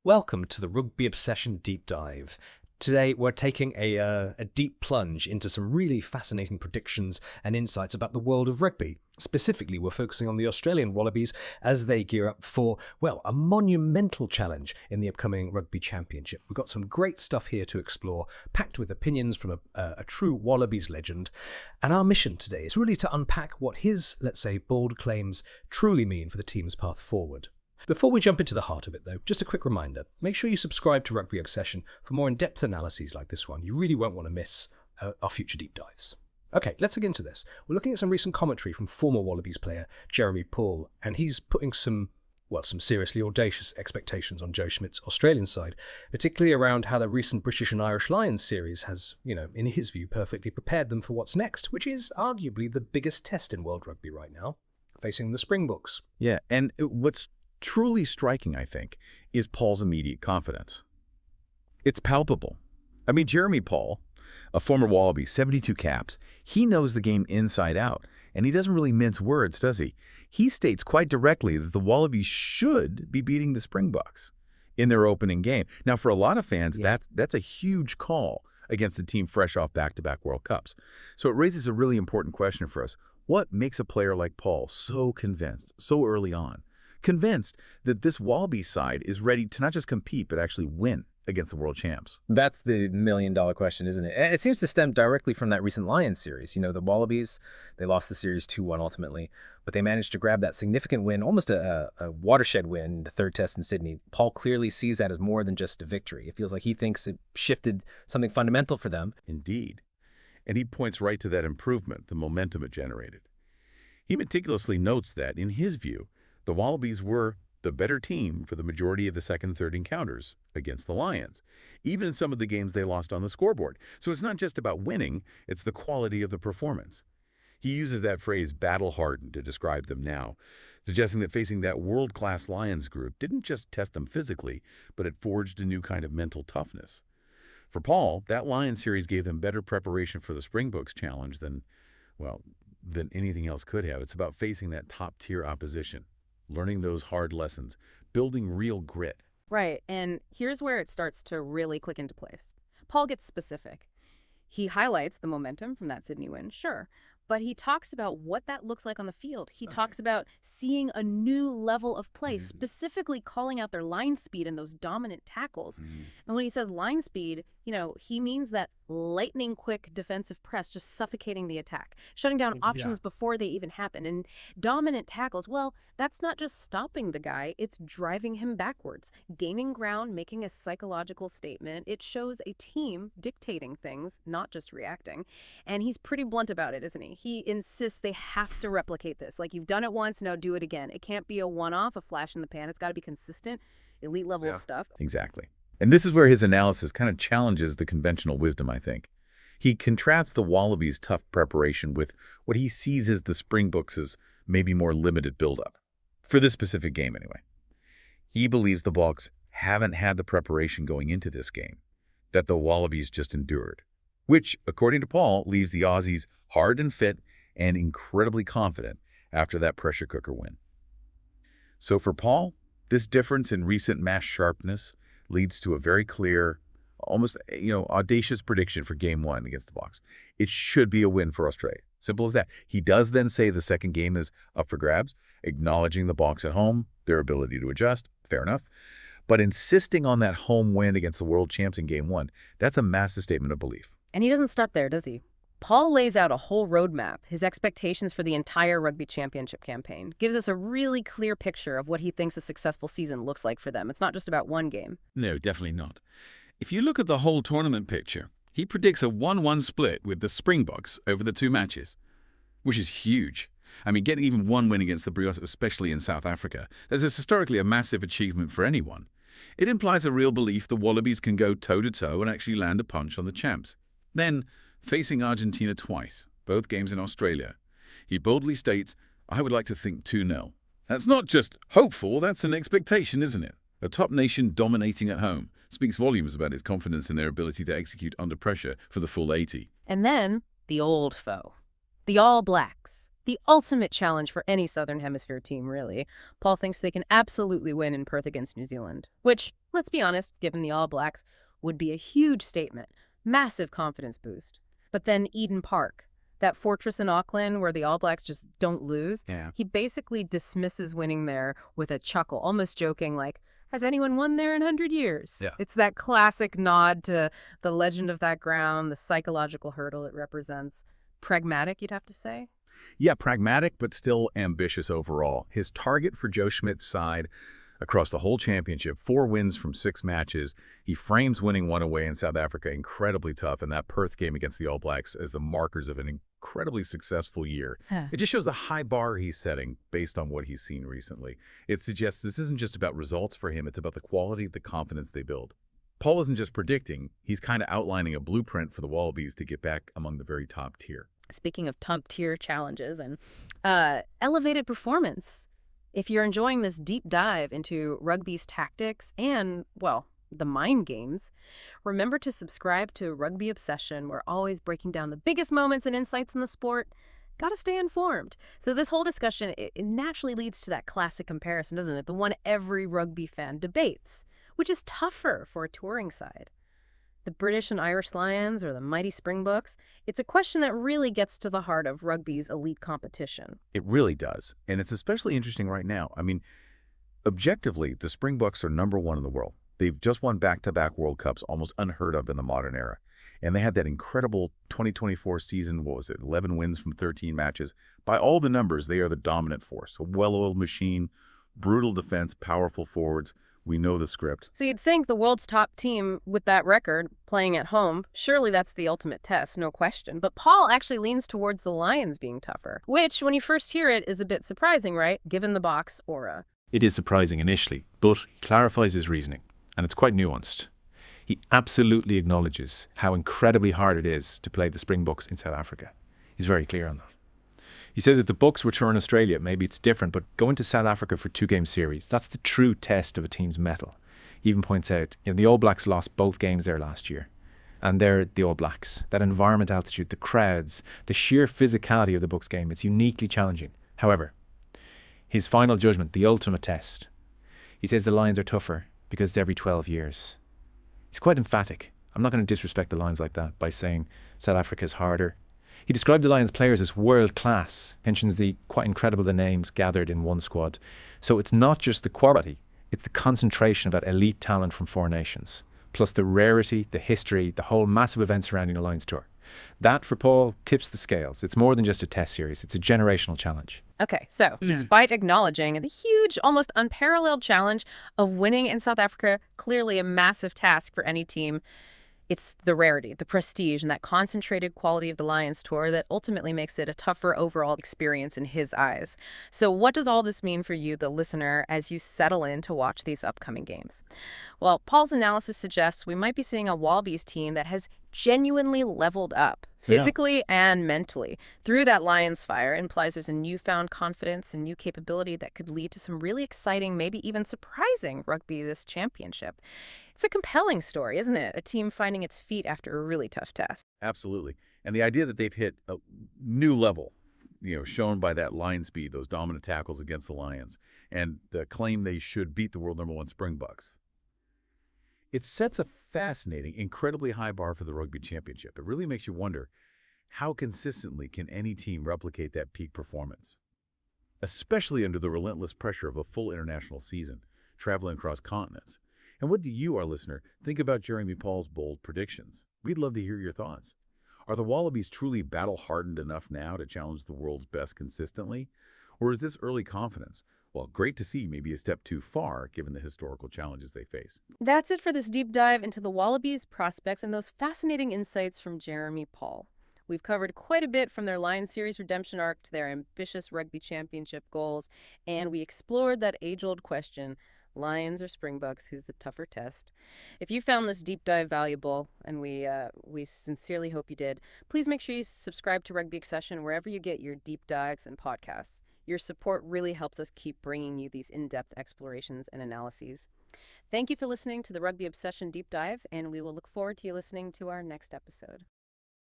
Welcome to the Rugby Obsession Deep Dive. Today we're taking a deep plunge into some really fascinating predictions and insights about the world of rugby. Specifically, we're focusing on the Australian Wallabies as they gear up for, well, a monumental challenge in the upcoming Rugby Championship. We've got some great stuff here to explore, packed with opinions from a true Wallabies legend. And our mission today is really to unpack what his, let's say, bold claims truly mean for the team's path forward. Before we jump into the heart of it, though, just a quick reminder. Make sure you subscribe to Rugby Obsession for more in-depth analyses like this one. You really won't want to miss our future deep dives. Okay, let's get into this. We're looking at some recent commentary from former Wallabies player Jeremy Paul, and he's putting some seriously audacious expectations on Joe Schmidt's Australian side, particularly around how the recent British and Irish Lions series has, in his view, perfectly prepared them for what's next, which is arguably the biggest test in world rugby right now, facing the Springboks. Yeah, and what's truly striking, I think, is Paul's immediate confidence. It's palpable. I mean, Jeremy Paul, a former Wallaby, 72 caps, he knows the game inside out, and he doesn't really mince words, does he? He states quite directly that the Wallabies should be beating the Springboks in their opening game. Now, for a lot of fans, that's a huge call against a team fresh off back-to-back World Cups. So it raises a really important question for us. What makes a player like Paul so convinced, so early on? Convinced that this Wallabies side is ready to not just compete, but actually win against the world champs? That's the million-dollar question, isn't it? And it seems to stem directly from that recent Lions series. The Wallabies, they lost the series 2-1 ultimately, but they managed to grab that significant win, almost a watershed win, the third test in Sydney. Paul clearly sees that as more than just a victory. It feels like he thinks it shifted something fundamental for them. Indeed. And he points right to that improvement, the momentum it generated. He meticulously notes that, in his view, the Wallabies were the better team for the majority of the second and third encounters against the Lions, even in some of the games they lost on the scoreboard. So it's not just about winning, it's the quality of the performance. He uses that phrase battle-hardened to describe them now, suggesting that facing that world-class Lions group didn't just test them physically, but it forged a new kind of mental toughness. For Paul, that Lions series gave them better preparation for the Springboks challenge than anything else could have. It's about facing that top-tier opposition, learning those hard lessons, building real grit. Right, and here's where it starts to really click into place. Paul gets specific. He highlights the momentum from that Sydney win, sure, but he talks about what that looks like on the field. He talks about seeing a new level of play, specifically calling out their line speed and those dominant tackles. And when he says line speed, he means that lightning quick defensive press, just suffocating the attack, shutting down options before they even happen. And dominant tackles, well, that's not just stopping the guy, it's driving him backwards, gaining ground, making a psychological statement. It shows a team dictating things, not just reacting. And he's pretty blunt about it, isn't he? He insists they have to replicate this. Like, you've done it once, now do it again. It can't be a one-off, a flash in the pan. It's got to be consistent, elite level stuff. Exactly. And this is where his analysis kind of challenges the conventional wisdom, I think. He contrasts the Wallabies' tough preparation with what he sees as the Springboks' maybe more limited buildup. For this specific game, anyway. He believes the Boks haven't had the preparation going into this game that the Wallabies just endured, which, according to Paul, leaves the Aussies hard and fit and incredibly confident after that pressure cooker win. So for Paul, this difference in recent match sharpness leads to a very clear, almost audacious prediction for Game 1 against the Boks. It should be a win for Australia. Simple as that. He does then say the second game is up for grabs, acknowledging the Boks at home, their ability to adjust, fair enough. But insisting on that home win against the world champs in Game 1, that's a massive statement of belief. And he doesn't stop there, does he? Paul lays out a whole roadmap, his expectations for the entire Rugby Championship campaign, gives us a really clear picture of what he thinks a successful season looks like for them. It's not just about one game. No, definitely not. If you look at the whole tournament picture, he predicts a 1-1 split with the Springboks over the two matches, which is huge. I mean, getting even one win against the Brioche, especially in South Africa, that is historically a massive achievement for anyone. It implies a real belief the Wallabies can go toe-to-toe and actually land a punch on the champs. Then, facing Argentina twice, both games in Australia, he boldly states, "I would like to think 2-0. That's not just hopeful, that's an expectation, isn't it? A top nation dominating at home speaks volumes about its confidence in their ability to execute under pressure for the full 80. And then, the old foe. The All Blacks. The ultimate challenge for any Southern Hemisphere team, really. Paul thinks they can absolutely win in Perth against New Zealand, which let's be honest, given the All Blacks, would be a huge statement, massive confidence boost. But then Eden Park, that fortress in Auckland where the All Blacks just don't lose, Yeah. he basically dismisses winning there with a chuckle, almost joking like, has anyone won there in 100 years? Yeah. It's that classic nod to the legend of that ground, the psychological hurdle it represents. Pragmatic, you'd have to say? Yeah, pragmatic, but still ambitious overall. His target for Joe Schmidt's side across the whole championship, 4 wins from 6 matches. He frames winning 1 away in South Africa incredibly tough, and that Perth game against the All Blacks as the markers of an incredibly successful year. It just shows the high bar he's setting based on what he's seen recently. It suggests this isn't just about results for him, it's about the quality, the confidence they build. Paul isn't just predicting, he's kind of outlining a blueprint for the Wallabies to get back among the very top tier. Speaking of top-tier challenges and elevated performance, if you're enjoying this deep dive into rugby's tactics and, well, the mind games, remember to subscribe to Rugby Obsession. We're always breaking down the biggest moments and insights in the sport. Got to stay informed. So this whole discussion, it naturally leads to that classic comparison, doesn't it? The one every rugby fan debates, which is tougher for a touring side. The British and Irish Lions or the mighty Springboks? It's a question that really gets to the heart of rugby's elite competition. It really does. And it's especially interesting right now. I mean, objectively, the Springboks are #1 in the world. They've just won back-to-back World Cups, almost unheard of in the modern era. And they had that incredible 2024 season, 11 wins from 13 matches. By all the numbers, they are the dominant force. A well-oiled machine, brutal defense, powerful forwards. We know the script. So you'd think the world's top team with that record, playing at home, surely that's the ultimate test, no question. But Paul actually leans towards the Lions being tougher, which, when you first hear it, is a bit surprising, right? Given the Boks aura. It is surprising initially, but he clarifies his reasoning, and it's quite nuanced. He absolutely acknowledges how incredibly hard it is to play the Springboks in South Africa. He's very clear on that. He says if the Boks were to Australia, maybe it's different, but going to South Africa for 2-game series, that's the true test of a team's mettle. He even points out, the All Blacks lost both games there last year. And they're the All Blacks. That environment altitude, the crowds, the sheer physicality of the Boks game, it's uniquely challenging. However, his final judgment, the ultimate test, he says the Lions are tougher because it's every 12 years. He's quite emphatic. I'm not going to disrespect the Lions like that by saying South Africa's harder. He described the Lions players as world-class, mentions the quite incredible the names gathered in one squad. So it's not just the quality, it's the concentration of that elite talent from 4 nations, plus the rarity, the history, the whole massive event surrounding the Lions tour. That, for Paul, tips the scales. It's more than just a test series, it's a generational challenge. Okay, so despite acknowledging the huge, almost unparalleled challenge of winning in South Africa, clearly a massive task for any team, it's the rarity, the prestige, and that concentrated quality of the Lions tour that ultimately makes it a tougher overall experience in his eyes. So what does all this mean for you, the listener, as you settle in to watch these upcoming games? Well, Paul's analysis suggests we might be seeing a Wallabies team that has genuinely leveled up, physically and mentally. Through that Lions fire implies there's a newfound confidence and new capability that could lead to some really exciting, maybe even surprising rugby this championship. It's a compelling story, isn't it? A team finding its feet after a really tough test. Absolutely. And the idea that they've hit a new level, shown by that line speed, those dominant tackles against the Lions, and the claim they should beat the world #1 Springboks. It sets a fascinating, incredibly high bar for the Rugby Championship. It really makes you wonder, how consistently can any team replicate that peak performance? Especially under the relentless pressure of a full international season, traveling across continents. And what do you, our listener, think about Jeremy Paul's bold predictions? We'd love to hear your thoughts. Are the Wallabies truly battle-hardened enough now to challenge the world's best consistently? Or is this early confidence, well, great to see, maybe a step too far given the historical challenges they face? That's it for this deep dive into the Wallabies prospects and those fascinating insights from Jeremy Paul. We've covered quite a bit from their Lions series redemption arc to their ambitious Rugby Championship goals, and we explored that age-old question, Lions or Springboks, who's the tougher test? If you found this deep dive valuable, and we sincerely hope you did, please make sure you subscribe to Rugby Obsession wherever you get your deep dives and podcasts. Your support really helps us keep bringing you these in-depth explorations and analyses. Thank you for listening to the Rugby Obsession Deep Dive, and we will look forward to you listening to our next episode.